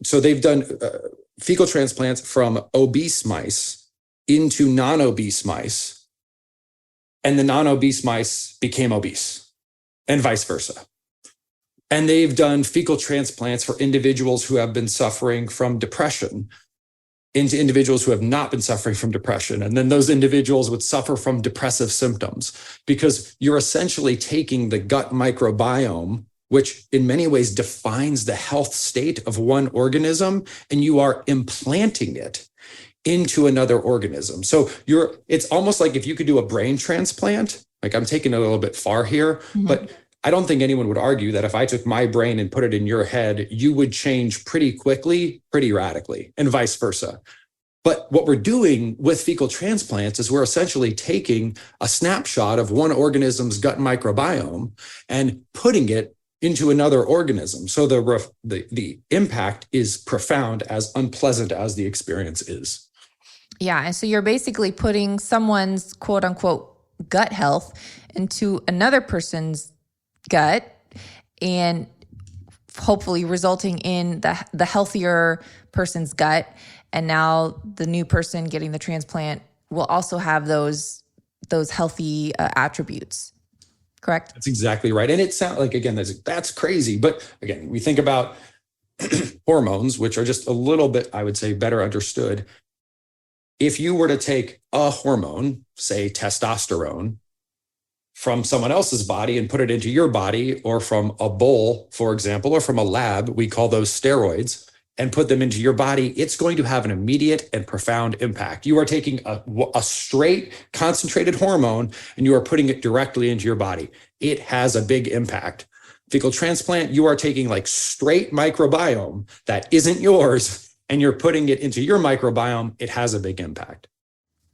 So they've done fecal transplants from obese mice into non-obese mice, and the non-obese mice became obese, and vice versa. And they've done fecal transplants for individuals who have been suffering from depression into individuals who have not been suffering from depression. And then those individuals would suffer from depressive symptoms, because you're essentially taking the gut microbiome, which in many ways defines the health state of one organism, and you are implanting it into another organism. So it's almost like if you could do a brain transplant. Like, I'm taking it a little bit far here, but I don't think anyone would argue that if I took my brain and put it in your head, you would change pretty quickly, pretty radically, and vice versa. But what we're doing with fecal transplants is we're essentially taking a snapshot of one organism's gut microbiome and putting it into another organism. So the impact is profound, as unpleasant as the experience is. Yeah. And so you're basically putting someone's quote unquote gut health into another person's gut, and hopefully resulting in the healthier person's gut. And now the new person getting the transplant will also have those healthy attributes. Correct? That's exactly right. And it sounds like, again, that's crazy. But again, we think about hormones, which are just a little bit, I would say, better understood. If you were to take a hormone, say testosterone, from someone else's body and put it into your body, or from a bowl, for example, or from a lab, we call those steroids, and put them into your body, it's going to have an immediate and profound impact. You are taking a straight concentrated hormone and you are putting it directly into your body. It has a big impact. Fecal transplant, you are taking like straight microbiome that isn't yours and you're putting it into your microbiome. It has a big impact.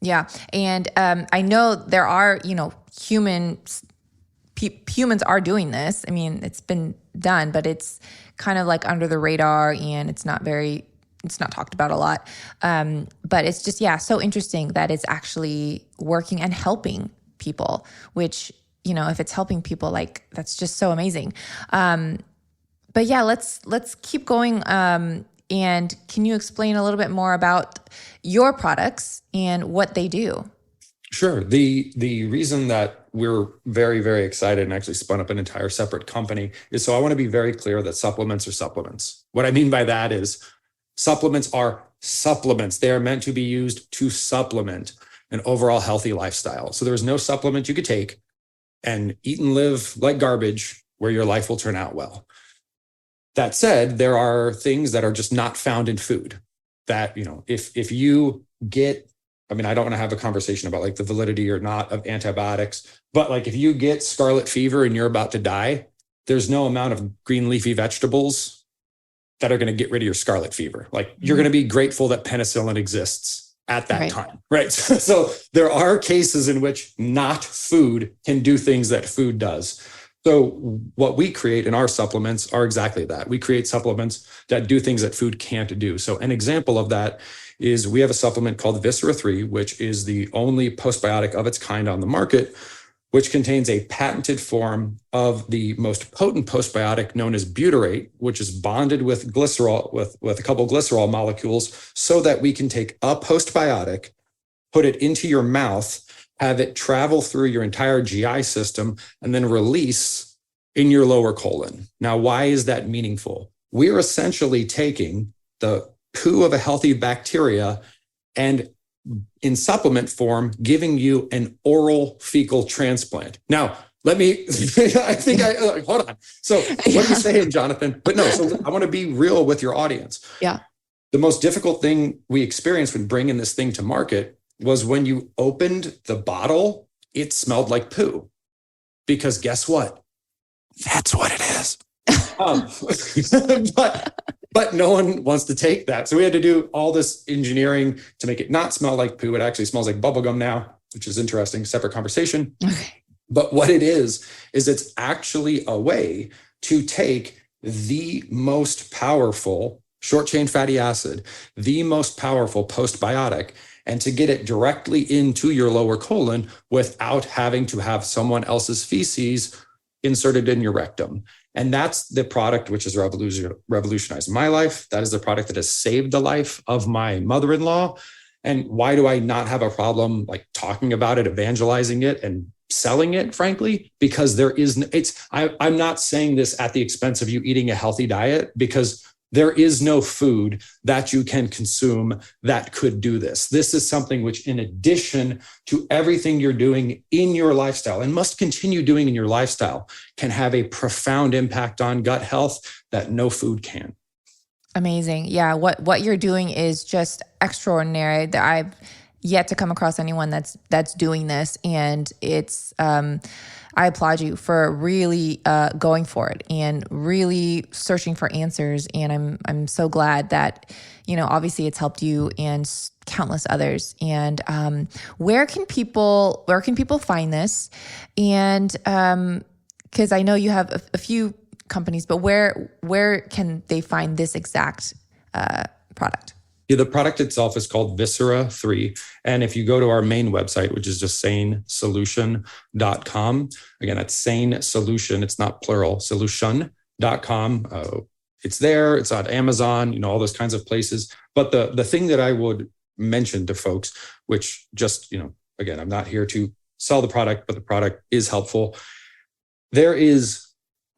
Yeah. And I know there are, humans are doing this. I mean, it's been done, but it's kind of like under the radar and it's not talked about a lot. But it's just, so interesting that it's actually working and helping people, which, if it's helping people, like, that's just so amazing. But yeah, let's keep going. And can you explain a little bit more about your products and what they do? Sure. The reason that we're very, very excited and actually spun up an entire separate company is so I want to be very clear that supplements are supplements. What I mean by that is supplements are supplements. They are meant to be used to supplement an overall healthy lifestyle. So there's no supplement you could take and eat and live like garbage where your life will turn out well. That said, there are things that are just not found in food that, if you get, I don't want to have a conversation about like the validity or not of antibiotics, but like if you get scarlet fever and you're about to die, there's no amount of green leafy vegetables that are going to get rid of your scarlet fever. Like you're going to be grateful that penicillin exists at that time, right? So there are cases in which not food can do things that food does. So what we create in our supplements are exactly that. We create supplements that do things that food can't do. So an example of that is we have a supplement called Viscera 3, which is the only postbiotic of its kind on the market, which contains a patented form of the most potent postbiotic known as butyrate, which is bonded with glycerol, with a couple glycerol molecules, so that we can take a postbiotic, put it into your mouth, have it travel through your entire GI system, and then release in your lower colon. Now, why is that meaningful? We're essentially taking the poo of a healthy bacteria and in supplement form, giving you an oral fecal transplant. Now, hold on. So what are you saying, Jonathan? But no, so I want to be real with your audience. Yeah. The most difficult thing we experienced when bringing this thing to market was when you opened the bottle, it smelled like poo. Because guess what? That's what it is. But no one wants to take that. So we had to do all this engineering to make it not smell like poo. It actually smells like bubblegum now, which is interesting, separate conversation. Okay. But what it is it's actually a way to take the most powerful short chain fatty acid, the most powerful postbiotic, and to get it directly into your lower colon without having to have someone else's feces inserted in your rectum. And that's the product which has revolutionized my life. That is the product that has saved the life of my mother-in-law. And why do I not have a problem like talking about it, evangelizing it, and selling it, frankly? Because I'm not saying this at the expense of you eating a healthy diet, because there is no food that you can consume that could do this. This is something which, in addition to everything you're doing in your lifestyle and must continue doing in your lifestyle, can have a profound impact on gut health that no food can. Amazing. Yeah, what you're doing is just extraordinary. I've yet to come across anyone that's doing this, and it's I applaud you for really going for it and really searching for answers. And I'm so glad that, obviously it's helped you and countless others. And where can people find this? And because I know you have a few companies, but where can they find this exact product? Yeah, the product itself is called Viscera 3. And if you go to our main website, which is just sanesolution.com, again, that's sane solution, it's not plural, solution.com. it's there, it's on Amazon, all those kinds of places. But the thing that I would mention to folks, which just, again, I'm not here to sell the product, but the product is helpful. There is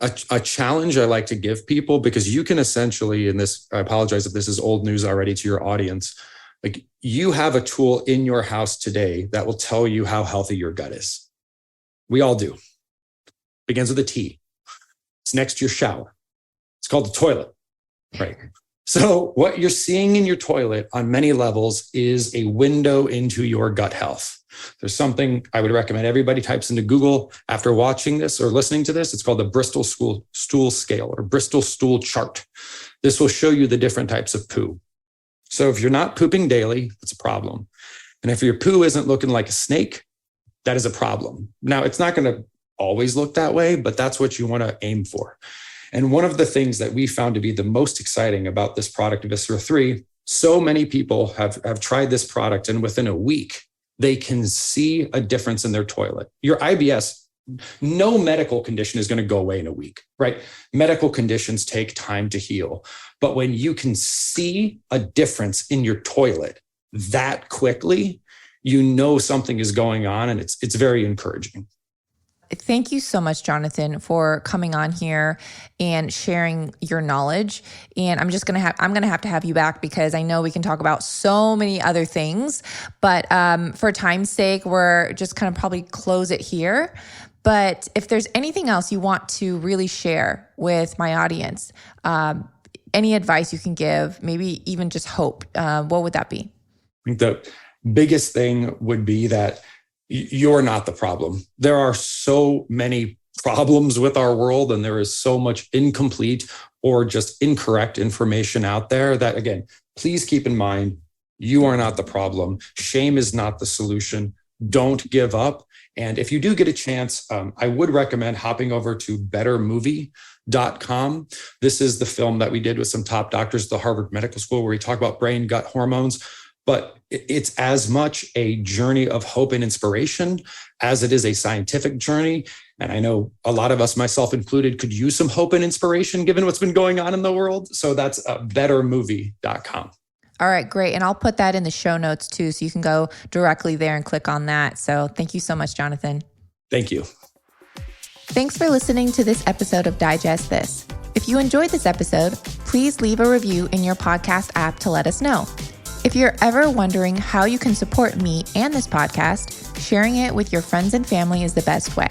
a challenge I like to give people, because you can essentially, and this, I apologize if this is old news already to your audience, like you have a tool in your house today that will tell you how healthy your gut is. We all do. Begins with a T. It's next to your shower. It's called the toilet, right? So what you're seeing in your toilet on many levels is a window into your gut health. There's something I would recommend everybody types into Google after watching this or listening to this. It's called the Bristol Stool Scale or Bristol Stool Chart. This will show you the different types of poo. So if you're not pooping daily, that's a problem. And if your poo isn't looking like a snake, that is a problem. Now, it's not going to always look that way, but that's what you want to aim for. And one of the things that we found to be the most exciting about this product, Viscera 3, so many people have tried this product, and within a week, they can see a difference in their toilet. Your IBS, no medical condition is going to go away in a week, right? Medical conditions take time to heal. But when you can see a difference in your toilet that quickly, something is going on, and it's very encouraging. Thank you so much, Jonathan, for coming on here and sharing your knowledge. And I'm going to have you back, because I know we can talk about so many other things, but for time's sake, we're just kind of probably close it here. But if there's anything else you want to really share with my audience, any advice you can give, maybe even just hope, what would that be? I think the biggest thing would be that you're not the problem. There are so many problems with our world, and there is so much incomplete or just incorrect information out there that, again, please keep in mind, you are not the problem. Shame is not the solution. Don't give up. And if you do get a chance, I would recommend hopping over to bettermovie.com. This is the film that we did with some top doctors at the Harvard Medical School, where we talk about brain gut hormones. But it's as much a journey of hope and inspiration as it is a scientific journey. And I know a lot of us, myself included, could use some hope and inspiration given what's been going on in the world. So that's bettermovie.com. All right, great. And I'll put that in the show notes too, so you can go directly there and click on that. So thank you so much, Jonathan. Thank you. Thanks for listening to this episode of Digest This. If you enjoyed this episode, please leave a review in your podcast app to let us know. If you're ever wondering how you can support me and this podcast, sharing it with your friends and family is the best way.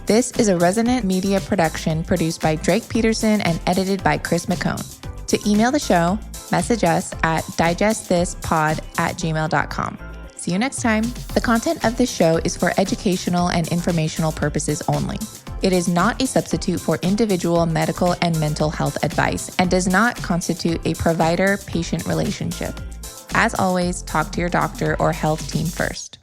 This is a Resonant Media production produced by Drake Peterson and edited by Chris McCone. To email the show, message us at digestthispod@gmail.com. See you next time. The content of this show is for educational and informational purposes only. It is not a substitute for individual medical and mental health advice and does not constitute a provider-patient relationship. As always, talk to your doctor or health team first.